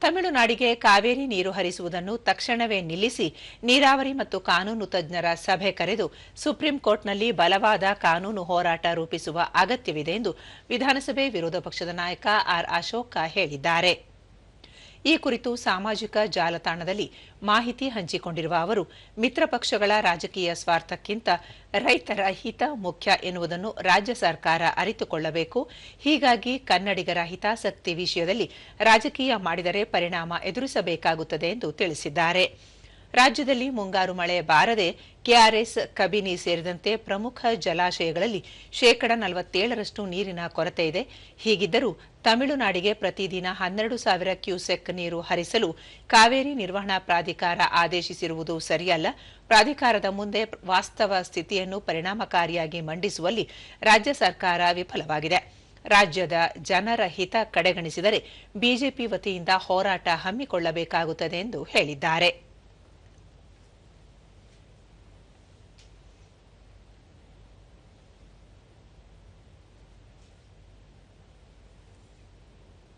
ತಮಿಳುನಾಡಿಗೆ ಕಾವೇರಿ ನೀರು ಹರಿಸುವುದನ್ನು ತಕ್ಷಣವೇ ನಿಲ್ಲಿಸಿ ನೀರಾವರಿ ಮತ್ತು ಕಾನೂನು ತಜ್ಞರ ಸಭೆ ಕರೆದು ಸುಪ್ರೀಂ ಕೋರ್ಟ್ನಲ್ಲಿ ಬಲವಾದ ಕಾನೂನು ಹೋರಾಟ ರೂಪಿಸುವ ಅಗತ್ಯವಿದೆ ಎಂದು ವಿಧಾನಸಭೆ ವಿರೋಧ ಪಕ್ಷದ ನಾಯಕ ಆರ್ ಅಶೋಕ ಹೇಳಿದ್ದಾರೆ. ಈ ಕುರಿತು ಸಾಮಾಜಿಕ ಜಾಲತಾಣದಲ್ಲಿ ಮಾಹಿತಿ ಹಂಚಿಕೊಂಡಿರುವ ಅವರು, ಮಿತ್ರ ಪಕ್ಷಗಳ ರಾಜಕೀಯ ಸ್ವಾರ್ಥಕ್ಕಿಂತ ರೈತರ ಹಿತ ಮುಖ್ಯ ಎನ್ನುವುದನ್ನು ರಾಜ್ಯ ಸರ್ಕಾರ ಅರಿತುಕೊಳ್ಳಬೇಕು. ಹೀಗಾಗಿ ಕನ್ನಡಿಗರ ಹಿತಾಸಕ್ತಿ ವಿಷಯದಲ್ಲಿ ರಾಜಕೀಯ ಮಾಡಿದರೆ ಪರಿಣಾಮ ಎದುರಿಸಬೇಕಾಗುತ್ತದೆ ಎಂದು ತಿಳಿಸಿದ್ದಾರೆ. ರಾಜ್ಯದಲ್ಲಿ ಮುಂಗಾರು ಮಳೆ ಬಾರದೆ ಕೆಆರ್ಎಸ್, ಕಬಿನಿ ಸೇರಿದಂತೆ ಪ್ರಮುಖ ಜಲಾಶಯಗಳಲ್ಲಿ 47% ನೀರಿನ ಕೊರತೆ ಇದೆ. ಹೀಗಿದ್ದರೂ ತಮಿಳುನಾಡಿಗೆ ಪ್ರತಿದಿನ 12,000 ಕ್ಯೂಸೆಕ್ ನೀರು ಹರಿಸಲು ಕಾವೇರಿ ನಿರ್ವಹಣಾ ಪ್ರಾಧಿಕಾರ ಆದೇಶಿಸಿರುವುದು ಸರಿಯಲ್ಲ. ಪ್ರಾಧಿಕಾರದ ಮುಂದೆ ವಾಸ್ತವ ಸ್ಥಿತಿಯನ್ನು ಪರಿಣಾಮಕಾರಿಯಾಗಿ ಮಂಡಿಸುವಲ್ಲಿ ರಾಜ್ಯ ಸರ್ಕಾರ ವಿಫಲವಾಗಿದೆ. ರಾಜ್ಯದ ಜನರ ಹಿತ ಕಡೆಗಣಿಸಿದರೆ ಬಿಜೆಪಿ ವತಿಯಿಂದ ಹೋರಾಟ ಹಮ್ಮಿಕೊಳ್ಳಬೇಕಾಗುತ್ತದೆ ಎಂದು ಹೇಳಿದ್ದಾರೆ.